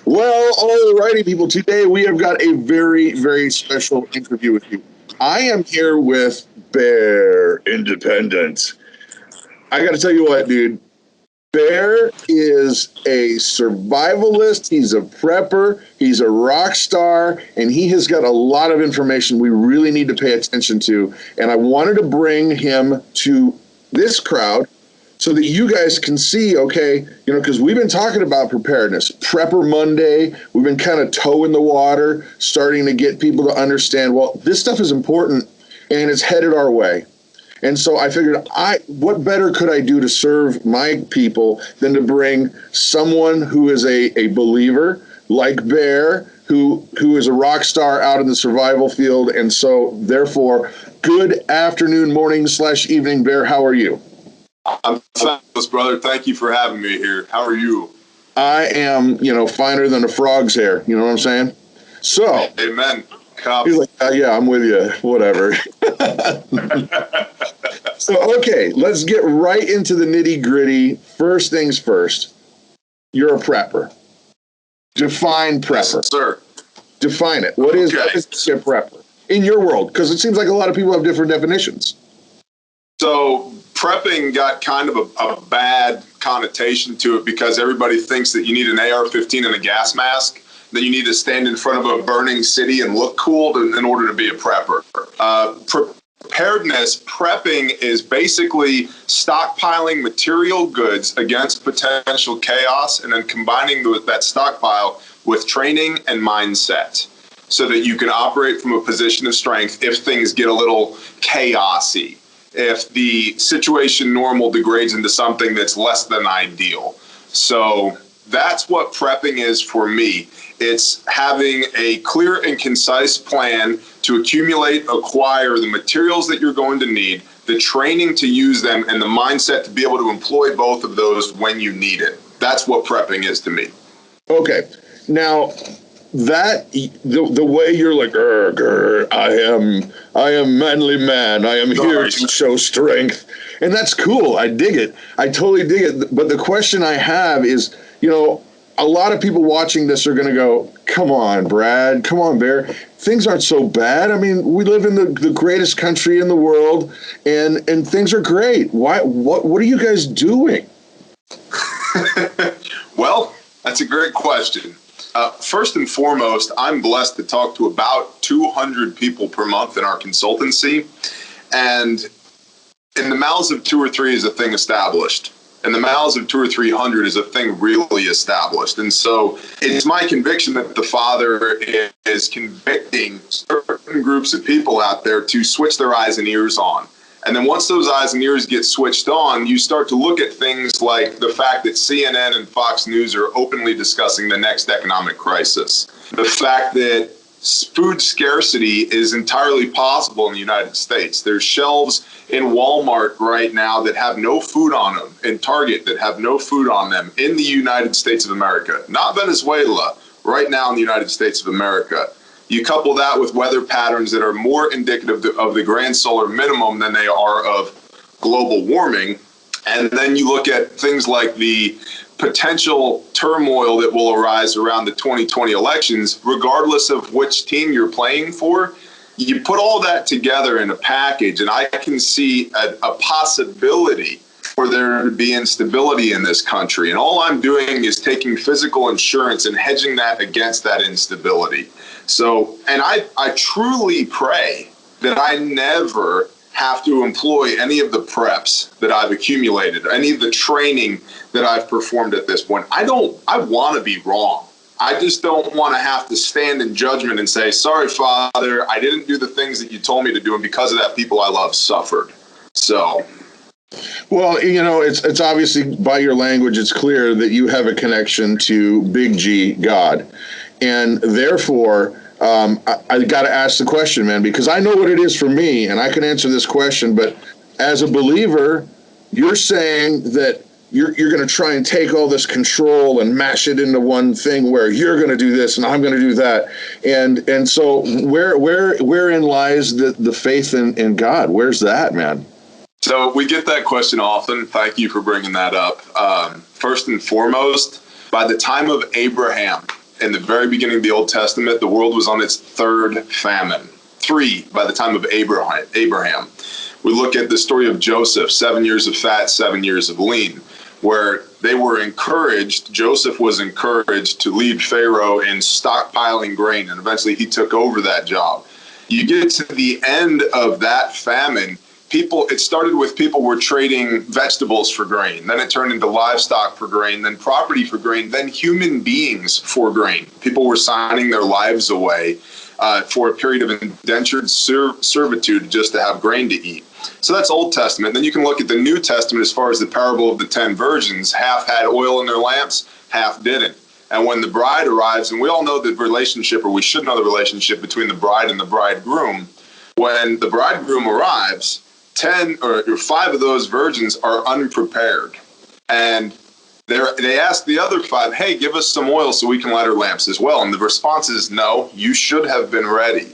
Well, alrighty, people. Today we have got a very, very special interview with you. I am here with Bear Independent. I got to tell you what, dude. Bear is a survivalist. He's a prepper. He's a rock star, and he has got a lot of information we really need to pay attention to. And I wanted to bring him to this crowd so that you guys can see, okay, because we've been talking about preparedness. Prepper Monday, we've been kind of toeing the water, starting to get people to understand, well, this stuff is important, and it's headed our way. And so I figured, what better could I do to serve my people than to bring someone who is a believer like Bear, who is a rock star out in the survival field. And so therefore, good afternoon, morning / evening, Bear. How are you? I'm fabulous, brother. Thank you for having me here. How are you? I am, finer than a frog's hair. You know what I'm saying? So, amen. Copy. He's like, yeah, I'm with you. Whatever. So, okay, let's get right into the nitty gritty. First things first. You're a prepper. Define prepper. Yes, sir. Define it. What is a prepper in your world? Because it seems like a lot of people have different definitions. So prepping got kind of a bad connotation to it because everybody thinks that you need an AR-15 and a gas mask, that you need to stand in front of a burning city and look cool in order to be a prepper. Preparedness, prepping is basically stockpiling material goods against potential chaos and then combining that stockpile with training and mindset so that you can operate from a position of strength if things get a little chaosy. If the situation normal degrades into something that's less than ideal. So that's what prepping is for me. It's having a clear and concise plan to accumulate, acquire the materials that you're going to need, the training to use them, and the mindset to be able to employ both of those when you need it. That's what prepping is to me. Okay. Now, that the way you're like, I am manly man. I am here to show strength. And that's cool. I dig it. I totally dig it. But the question I have is, a lot of people watching this are going to go, come on, Brad. Come on, Bear. Things aren't so bad. I mean, we live in the greatest country in the world, and things are great. What are you guys doing? Well, that's a great question. First and foremost, I'm blessed to talk to about 200 people per month in our consultancy. And in the mouths of 2 or 3 is a thing established. In the mouths of 200 or 300 is a thing really established. And so it's my conviction that the Father is convicting certain groups of people out there to switch their eyes and ears on. And then once those eyes and ears get switched on, you start to look at things like the fact that CNN and Fox News are openly discussing the next economic crisis. The fact that food scarcity is entirely possible in the United States. There's shelves in Walmart right now that have no food on them, in Target that have no food on them in the United States of America, not Venezuela, right now in the United States of America. You couple that with weather patterns that are more indicative of the grand solar minimum than they are of global warming. And then you look at things like the potential turmoil that will arise around the 2020 elections, regardless of which team you're playing for. You put all that together in a package, and I can see a possibility for there to be instability in this country. And all I'm doing is taking physical insurance and hedging that against that instability. So, and I truly pray that I never have to employ any of the preps that I've accumulated, any of the training that I've performed at this point. I want to be wrong. I just don't want to have to stand in judgment and say, sorry, Father, I didn't do the things that you told me to do. And because of that, people I love suffered. So. Well, it's obviously by your language, it's clear that you have a connection to Big G, God. And therefore, I got to ask the question, man, because I know what it is for me, and I can answer this question. But as a believer, you're saying that you're going to try and take all this control and mash it into one thing where you're going to do this and I'm going to do that. And so wherein lies the faith in God? Where's that, man? So we get that question often. Thank you for bringing that up. First and foremost, by the time of Abraham, in the very beginning of the Old Testament, the world was on its third famine. 3 by the time of Abraham. We look at the story of Joseph, 7 years of fat, 7 years of lean, where they were encouraged, Joseph was encouraged to lead Pharaoh in stockpiling grain, and eventually he took over that job. You get to the end of that famine, it started with people were trading vegetables for grain. Then it turned into livestock for grain, then property for grain, then human beings for grain. People were signing their lives away for a period of indentured servitude just to have grain to eat. So that's Old Testament. Then you can look at the New Testament as far as the parable of the 10 virgins. Half had oil in their lamps, half didn't. And when the bride arrives, and we all know the relationship, or we should know the relationship between the bride and the bridegroom. When the bridegroom arrives, 10 or 5 of those virgins are unprepared. And they ask the other 5, hey, give us some oil so we can light our lamps as well. And the response is, no, you should have been ready.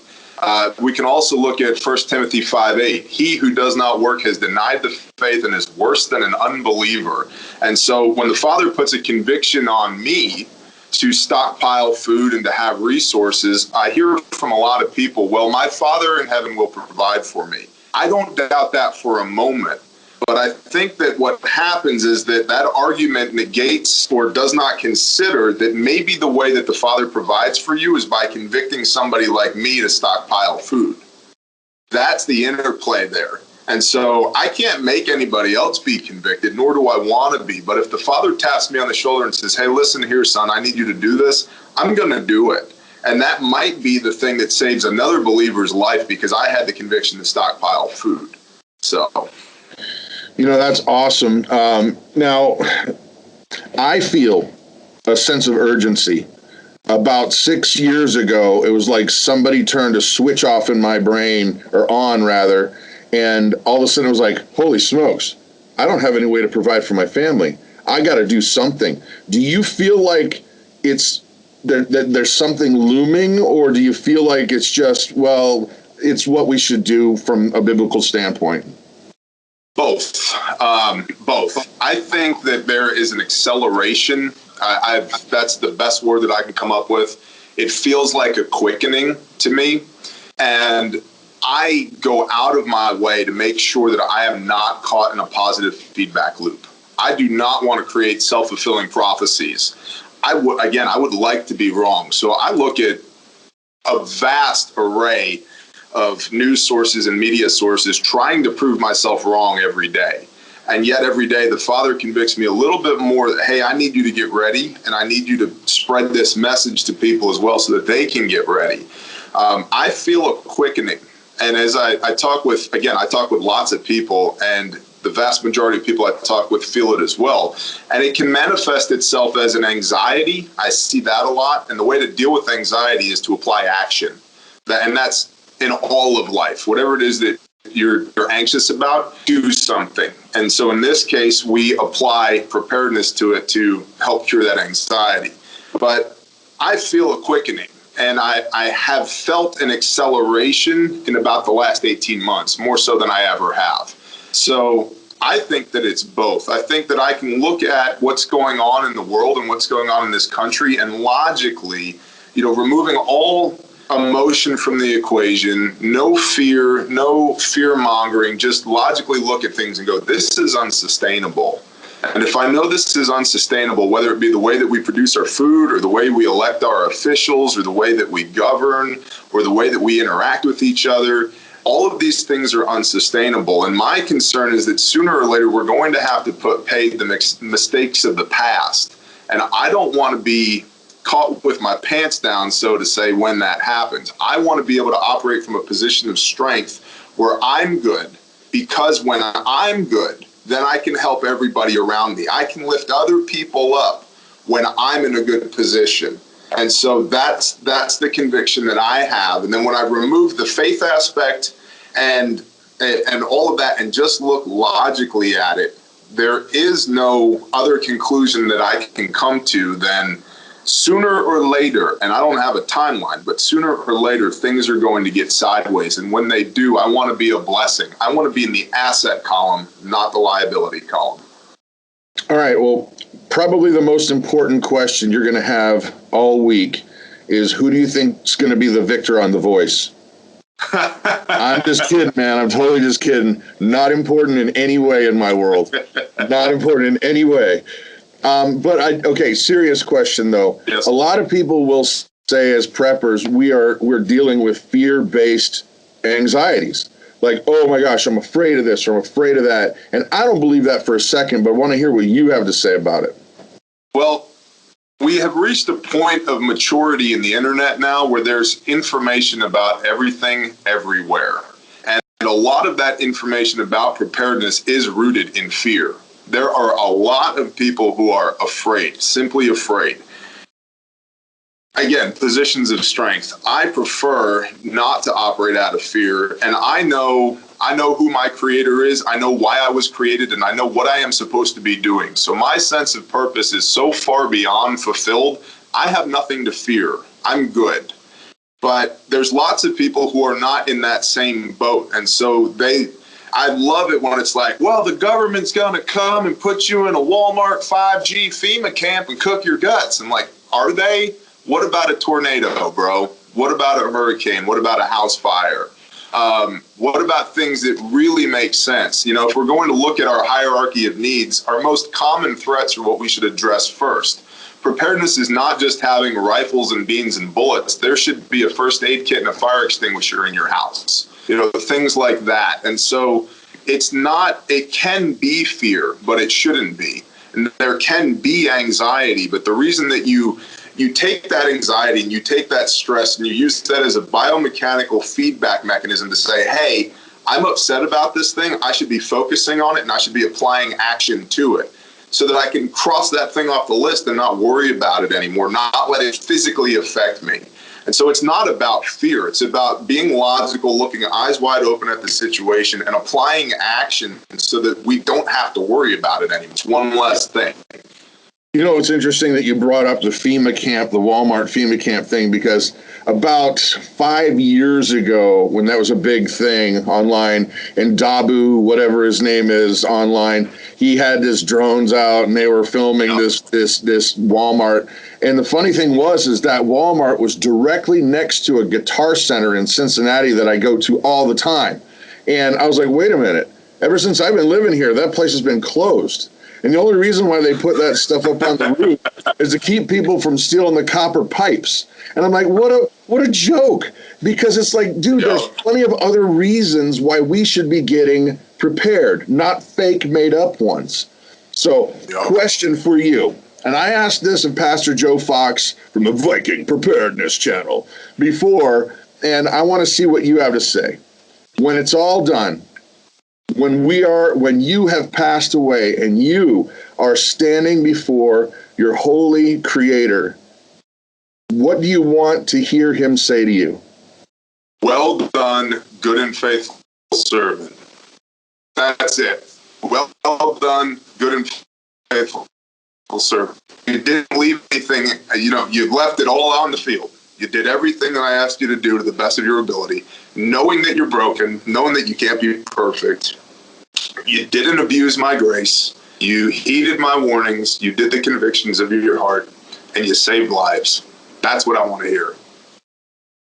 We can also look at 1 Timothy 5:8. He who does not work has denied the faith and is worse than an unbeliever. And so when the Father puts a conviction on me to stockpile food and to have resources, I hear from a lot of people, well, my Father in heaven will provide for me. I don't doubt that for a moment. But I think that what happens is that argument negates or does not consider that maybe the way that the Father provides for you is by convicting somebody like me to stockpile food. That's the interplay there. And so I can't make anybody else be convicted, nor do I want to be. But if the Father taps me on the shoulder and says, hey, listen here, son, I need you to do this, I'm going to do it. And that might be the thing that saves another believer's life because I had the conviction to stockpile food. So... That's awesome. Now, I feel a sense of urgency. About 6 years ago, it was like somebody turned a switch off in my brain, or on rather, and all of a sudden it was like, holy smokes, I don't have any way to provide for my family. I got to do something. Do you feel like there's something looming, or do you feel like it's just, well, it's what we should do from a biblical standpoint? Both. I think that there is an acceleration. That's the best word that I can come up with. It feels like a quickening to me. And I go out of my way to make sure that I am not caught in a positive feedback loop. I do not want to create self-fulfilling prophecies. I would like to be wrong. So I look at a vast array of news sources and media sources trying to prove myself wrong every day. And yet every day the Father convicts me a little bit more that, hey, I need you to get ready, and I need you to spread this message to people as well so that they can get ready. I feel a quickening. And as I talk with lots of people, and the vast majority of people I talk with feel it as well. And it can manifest itself as an anxiety. I see that a lot. And the way to deal with anxiety is to apply action. And that's in all of life. Whatever it is that you're anxious about, do something. And so in this case, we apply preparedness to it to help cure that anxiety. But I feel a quickening, and I have felt an acceleration in about the last 18 months, more so than I ever have. So I think that it's both. I think that I can look at what's going on in the world and what's going on in this country, and logically, removing all emotion from the equation, no fear mongering, just logically look at things and go, this is unsustainable. And if I know this is unsustainable, whether it be the way that we produce our food, or the way we elect our officials, or the way that we govern, or the way that we interact with each other, all of these things are unsustainable. And my concern is that sooner or later we're going to have to pay the mistakes of the past. And I don't want to be caught with my pants down, so to say, when that happens. I want to be able to operate from a position of strength where I'm good, because when I'm good, then I can help everybody around me. I can lift other people up when I'm in a good position. And so that's the conviction that I have. And then when I remove the faith aspect and all of that and just look logically at it, there is no other conclusion that I can come to than sooner or later, and I don't have a timeline, but sooner or later, things are going to get sideways. And when they do, I want to be a blessing. I want to be in the asset column, not the liability column. All right. Well, probably the most important question you're going to have all week is, who do you think is going to be the victor on The Voice? I'm just kidding, man. I'm totally just kidding. Not important in any way in my world. Not important in any way. Okay, serious question though. Yes. A lot of people will say, as preppers, we're dealing with fear-based anxieties. Like, oh my gosh, I'm afraid of this or I'm afraid of that. And I don't believe that for a second, but I want to hear what you have to say about it. Well, we have reached a point of maturity in the internet now where there's information about everything everywhere. And a lot of that information about preparedness is rooted in fear. There are a lot of people who are afraid, simply afraid. Again, positions of strength. I prefer not to operate out of fear, and I know who my creator is. I know why I was created, and I know what I am supposed to be doing. So my sense of purpose is so far beyond fulfilled. I have nothing to fear. I'm good. But there's lots of people who are not in that same boat, and so I love it when it's like, well, the government's going to come and put you in a Walmart 5G FEMA camp and cook your guts. I'm like, are they? What about a tornado, bro? What about a hurricane? What about a house fire? What about things that really make sense? You know, if we're going to look at our hierarchy of needs, our most common threats are what we should address first. Preparedness is not just having rifles and beans and bullets. There should be a first aid kit and a fire extinguisher in your house. You know, things like that. And so it can be fear, but it shouldn't be. And there can be anxiety, but the reason that you take that anxiety and you take that stress and you use that as a biomechanical feedback mechanism to say, hey, I'm upset about this thing. I should be focusing on it and I should be applying action to it so that I can cross that thing off the list and not worry about it anymore, not let it physically affect me. And so it's not about fear. It's about being logical, looking eyes wide open at the situation and applying action so that we don't have to worry about it anymore. It's one less thing. You know, it's interesting that you brought up the FEMA camp, the Walmart FEMA camp thing, because about 5 years ago, when that was a big thing online, and Dabu, whatever his name is, online, he had his drones out and they were filming this Walmart. And the funny thing is that Walmart was directly next to a guitar center in Cincinnati that I go to all the time. And I was like, wait a minute, ever since I've been living here, that place has been closed. And the only reason why they put that stuff up on the roof is to keep people from stealing the copper pipes. And I'm like, what a joke. Because it's like, dude, there's plenty of other reasons why we should be getting prepared, not fake made up ones. So, question for you. And I asked this of Pastor Joe Fox from the Viking Preparedness Channel before, and I want to see what you have to say. When it's all done, when you have passed away and you are standing before your holy creator, what do you want to hear him say to you? Well done, good and faithful servant. That's it. Well done, good and faithful servant. You didn't leave anything, you left it all on the field. You did everything that I asked you to do to the best of your ability, knowing that you're broken, knowing that you can't be perfect. You didn't abuse my grace. You heeded my warnings. You did the convictions of your heart, and you saved lives. That's what I want to hear.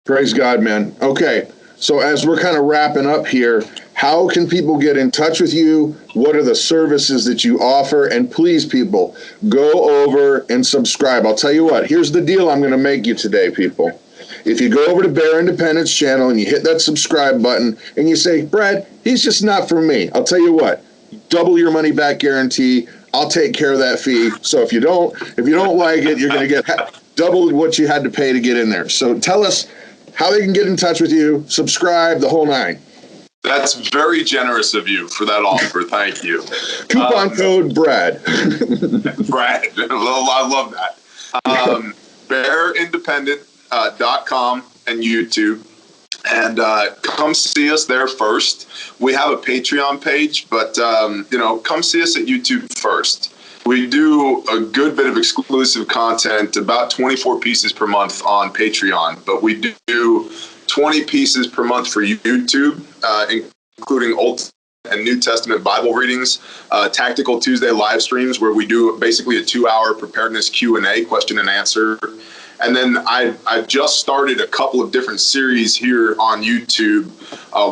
Praise God, man. Okay, so as we're kind of wrapping up here, how can people get in touch with you? What are the services that you offer? And please, people, go over and subscribe. I'll tell you what, here's the deal I'm going to make you today, people. If you go over to Bear Independence channel and you hit that subscribe button and you say, Brad, he's just not for me, I'll tell you what, double your money back guarantee. I'll take care of that fee. So if you don't like it, you're going to get double what you had to pay to get in there. So tell us how they can get in touch with you, subscribe, the whole nine. That's very generous of you for that offer. Thank you. Coupon code Brad. Brad. I love that. BearIndependent.com and YouTube. And come see us there first. We have a Patreon page, but come see us at YouTube first. We do a good bit of exclusive content, about 24 pieces per month on Patreon, but we do 20 pieces per month for YouTube, including Old and New Testament Bible readings, Tactical Tuesday live streams where we do basically a 2-hour preparedness Q&A, question and answer. And then I've just started a couple of different series here on YouTube.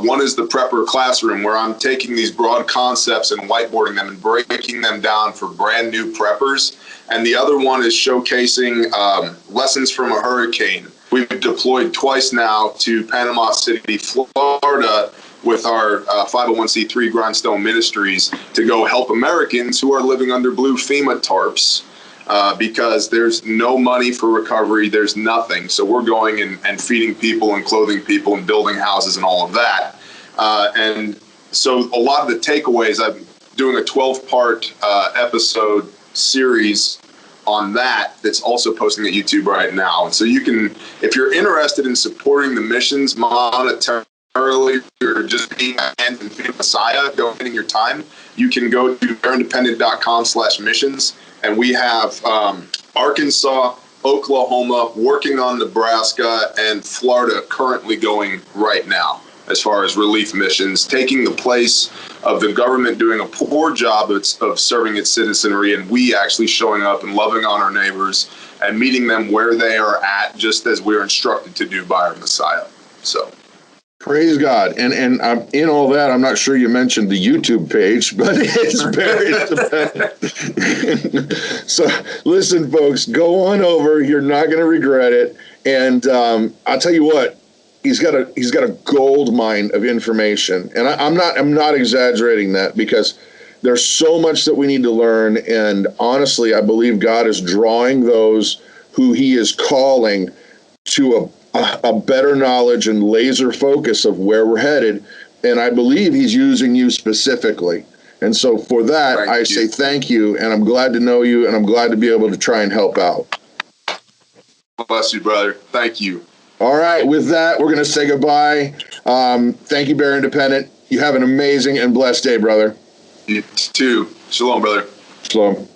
One is the Prepper Classroom, where I'm taking these broad concepts and whiteboarding them and breaking them down for brand new preppers. And the other one is showcasing lessons from a hurricane. We've deployed twice now to Panama City, Florida, with our 501c3 Grindstone Ministries to go help Americans who are living under blue FEMA tarps because there's no money for recovery. There's nothing. So we're going and feeding people and clothing people and building houses and all of that. And so a lot of the takeaways, I'm doing a 12-part episode series on that's also posting at YouTube right now. And so you can, if you're interested in supporting the missions monetarily, or just being a hand and feeding Messiah, donating your time, you can go to bearindependent.com/missions, and we have Arkansas, Oklahoma, working on Nebraska, and Florida currently going right now as far as relief missions, taking the place of the government doing a poor job of serving its citizenry, and we actually showing up and loving on our neighbors and meeting them where they are at, just as we're instructed to do by our Messiah. So praise God. And in all that, I'm not sure you mentioned the YouTube page, but it's very independent. So listen, folks, go on over. You're not going to regret it. And I'll tell you what, he's got a gold mine of information. And I'm not exaggerating that, because there's so much that we need to learn. And honestly, I believe God is drawing those who he is calling to a better knowledge and laser focus of where we're headed. And I believe he's using you specifically. And so for that, I say thank you, and I'm glad to know you, and I'm glad to be able to try and help out. Bless you, brother. Thank you. All right. With that, we're going to say goodbye. Thank you, Bear Independent. You have an amazing and blessed day, brother. You too. Shalom, brother. Shalom.